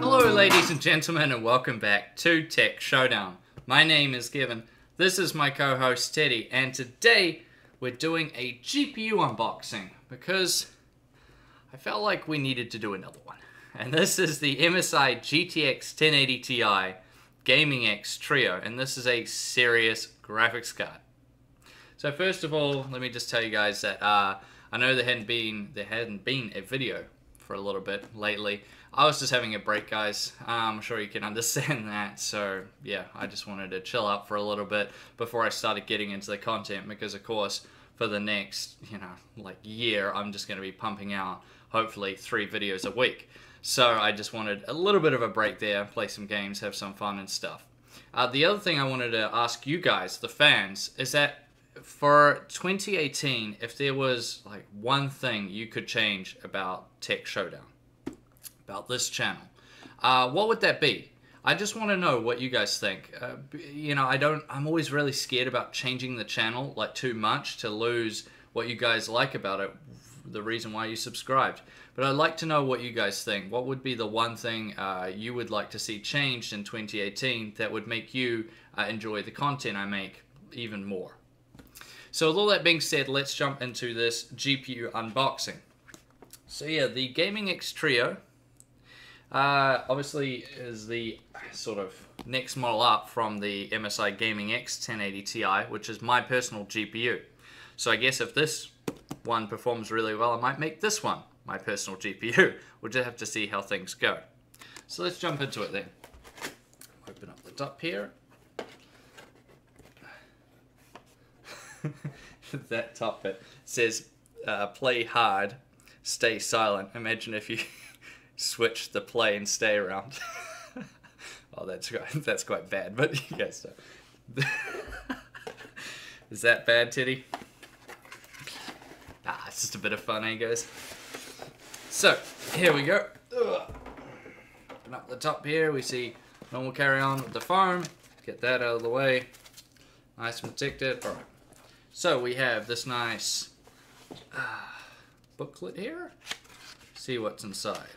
Hello ladies and gentlemen, and welcome back to Tech Showdown. My name is Kevin, this is my co-host Teddy, and today we're doing a GPU unboxing because I felt like we needed to do another one. And this is the MSI GTX1080Ti Gaming X Trio, and this is a serious graphics card. So first of all, let me just tell you guys that I know there hadn't been a video for a little bit lately. I was just having a break, guys. I'm sure you can understand that. So yeah, I just wanted to chill out for a little bit before I started getting into the content, because of course for the next, year, I'm just going to be pumping out hopefully 3 videos a week. So I just wanted a little bit of a break there, play some games, have some fun and stuff. The other thing I wanted to ask you guys, the fans, is that for 2018, if there was like one thing you could change about Tech Showdown, about this channel, what would that be? I just want to know what you guys think. I'm always really scared about changing the channel like too much to lose what you guys like about it, the reason why you subscribed. But I'd like to know what you guys think. What would be the one thing you would like to see changed in 2018 that would make you enjoy the content I make even more? So with all that being said, let's jump into this GPU unboxing. So yeah, the Gaming X Trio obviously is the sort of next model up from the MSI Gaming X1080Ti, which is my personal GPU. So I guess if this one performs really well, I might make this one my personal GPU. We'll just have to see how things go. So let's jump into it then. Open up the top here. That top bit says play hard, stay silent. Imagine if you switch the play and stay around. Oh, that's quite bad, but you guys know. Is that bad, Teddy? It's just a bit of fun, eh, guys? So, here we go. Open up the top here, we see normal carry-on with the foam. Get that out of the way. Nice and protected. Alright. So, we have this nice booklet here. See what's inside.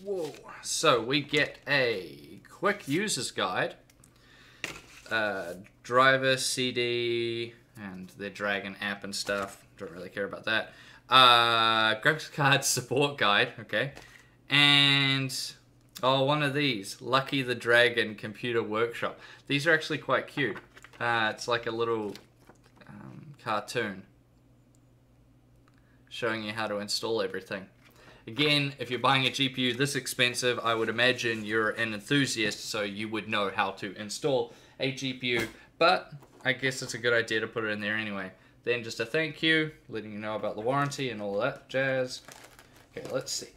Whoa. So we get a quick user's guide, driver, CD, and the Dragon app and stuff. Don't really care about that. Graphics card support guide, okay. And, one of these, Lucky the Dragon Computer Workshop. These are actually quite cute. It's like a little cartoon showing you how to install everything. Again, if you're buying a GPU this expensive, I would imagine you're an enthusiast, so you would know how to install a GPU, but I guess it's a good idea to put it in there anyway. Then just a thank you, letting you know about the warranty and all that jazz. Okay, let's see.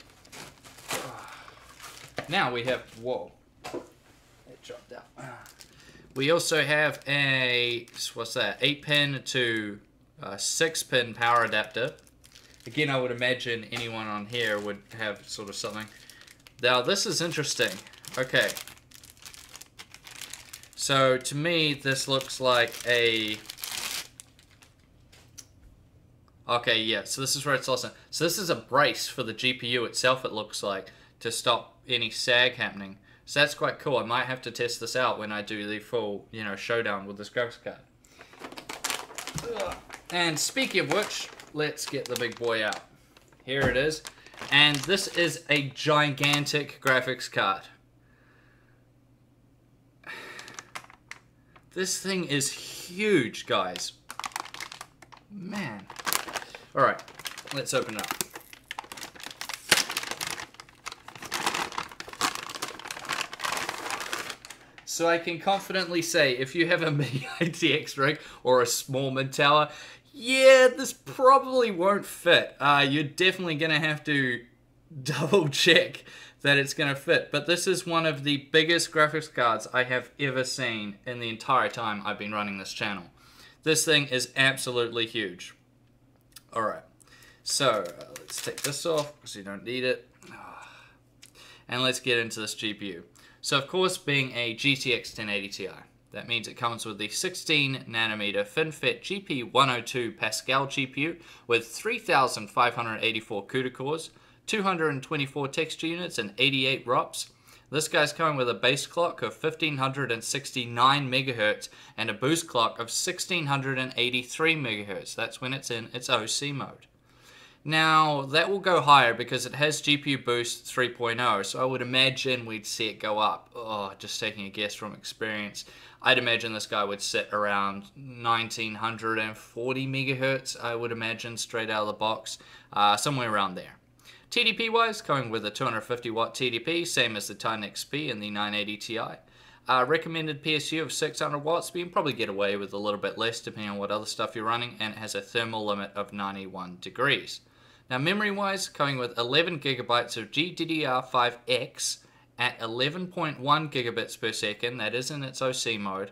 Now we have, whoa, it dropped out. We also have a, what's that, 8-pin to 6-pin power adapter. Again, I would imagine anyone on here would have sort of something. Now, this is interesting. Okay. So, to me, this looks like a... Okay, yeah, so this is where it's awesome. So this is a brace for the GPU itself, it looks like, to stop any sag happening. So that's quite cool. I might have to test this out when I do the full, showdown with this graphics card. And speaking of which, let's get the big boy out. Here it is. And this is a gigantic graphics card. This thing is huge, guys. Man. Alright, let's open it up. So I can confidently say, if you have a mini ITX rig or a small mid-tower, yeah, this probably won't fit. You're definitely going to have to double check that it's going to fit. But this is one of the biggest graphics cards I have ever seen in the entire time I've been running this channel. This thing is absolutely huge. Alright, so let's take this off because you don't need it. And let's get into this GPU. So of course, being a GTX 1080 Ti, That means it comes with the 16 nanometer FinFET GP102 Pascal GPU with 3,584 CUDA cores, 224 texture units, and 88 ROPs. This guy's coming with a base clock of 1569 megahertz and a boost clock of 1683 megahertz. That's when it's in its OC mode. Now, that will go higher because it has GPU Boost 3.0, so I would imagine we'd see it go up. Oh, just taking a guess from experience. I'd imagine this guy would sit around 1940 megahertz, I would imagine, straight out of the box, somewhere around there. TDP-wise, coming with a 250 watt TDP, same as the Titan XP and the 980 Ti. Recommended PSU of 600 watts, but you can probably get away with a little bit less depending on what other stuff you're running, and it has a thermal limit of 91 degrees. Now, memory-wise, coming with 11 gigabytes of GDDR5X at 11.1 gigabits per second, that is in its OC mode.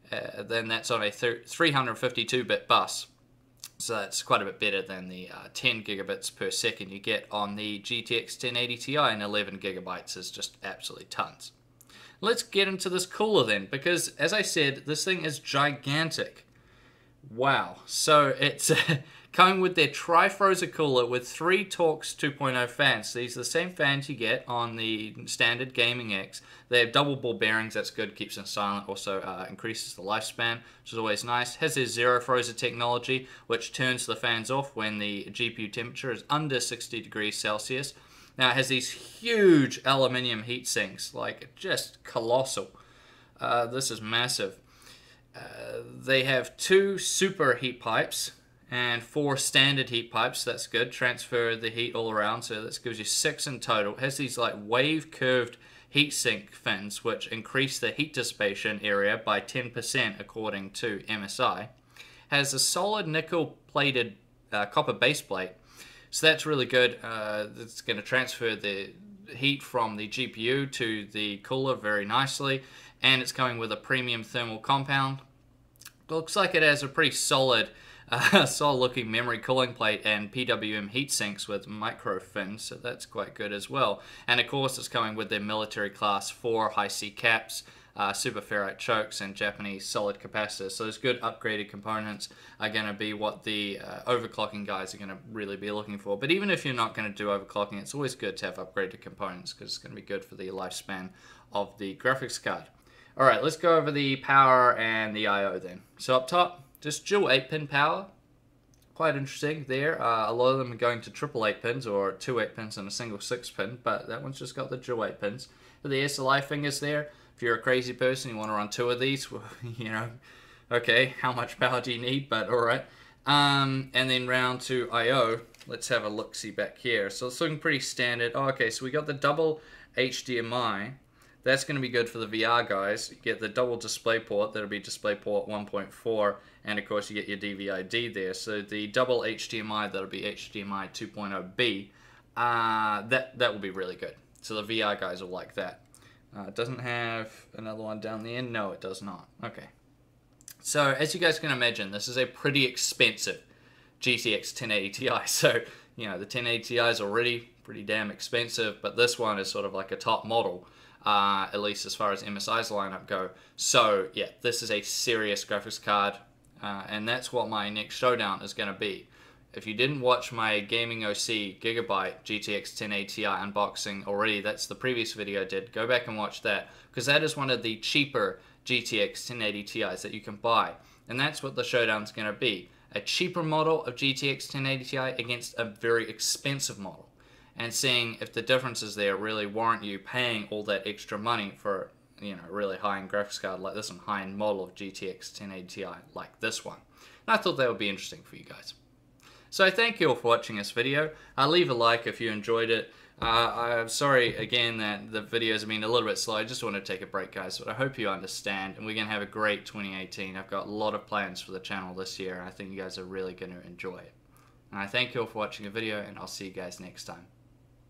Then that's on a 352-bit bus. So that's quite a bit better than the 10 gigabits per second you get on the GTX1080 Ti, and 11 gigabytes is just absolutely tons. Let's get into this cooler then, because as I said, this thing is gigantic. Wow. So it's coming with their Trifrozer cooler with 3 Torx 2.0 fans. These are the same fans you get on the standard Gaming X. They have double ball bearings, that's good, keeps it silent, also increases the lifespan, which is always nice. Has their Zero Frozer technology, which turns the fans off when the GPU temperature is under 60 degrees Celsius. Now it has these huge aluminium heat sinks, like just colossal. This is massive. They have 2 super heat pipes and 4 standard heat pipes. That's good. Transfer the heat all around, so that gives you 6 in total. It has these like wave curved heatsink fins, which increase the heat dissipation area by 10% according to MSI. Has a solid nickel plated copper base plate, so that's really good. It's going to transfer the heat from the GPU to the cooler very nicely, and it's coming with a premium thermal compound. Looks like it has a pretty solid looking memory cooling plate and PWM heat sinks with micro fins, so that's quite good as well. And of course it's coming with their military class 4 high C caps, super ferrite chokes, and Japanese solid capacitors. So those good upgraded components are going to be what the overclocking guys are going to really be looking for. But even if you're not going to do overclocking, it's always good to have upgraded components because it's going to be good for the lifespan of the graphics card. Alright, let's go over the power and the I/O then. So up top, just dual 8-pin power. Quite interesting there. A lot of them are going to triple 8-pins or 2 8-pins and a single 6-pin, but that one's just got the dual 8-pins. The SLI fingers there. If you're a crazy person, you want to run 2 of these, well, you know, okay, how much power do you need? But alright. And then round to I/O. Let's have a look-see back here. So it's looking pretty standard. Oh, okay, so we got the double HDMI. That's going to be good for the VR guys. You get the double display port, that'll be DisplayPort 1.4, and of course you get your DVI-D there. So the double HDMI, that'll be HDMI 2.0B, that will be really good. So the VR guys will like that. It doesn't have another one down the end? No, it does not. Okay. So as you guys can imagine, this is a pretty expensive GTX 1080 Ti. So, you know, the 1080 Ti is already pretty damn expensive, but this one is sort of like a top model. At least as far as MSI's lineup go. So yeah, this is a serious graphics card, and that's what my next Showdown is going to be. If you didn't watch my Gaming OC Gigabyte GTX 1080 Ti unboxing already, that's the previous video I did. Go back and watch that, because that is one of the cheaper GTX 1080 Ti's that you can buy. And that's what the Showdown's going to be. A cheaper model of GTX 1080 Ti against a very expensive model. And seeing if the differences there really warrant you paying all that extra money for, you know, a really high-end graphics card like this one, high-end model of GTX 1080 Ti like this one. And I thought that would be interesting for you guys. So thank you all for watching this video. Leave a like if you enjoyed it. I'm sorry again that the videos have been a little bit slow. I just want to take a break, guys, but I hope you understand, and we're going to have a great 2018. I've got a lot of plans for the channel this year, and I think you guys are really going to enjoy it. And I thank you all for watching the video, and I'll see you guys next time.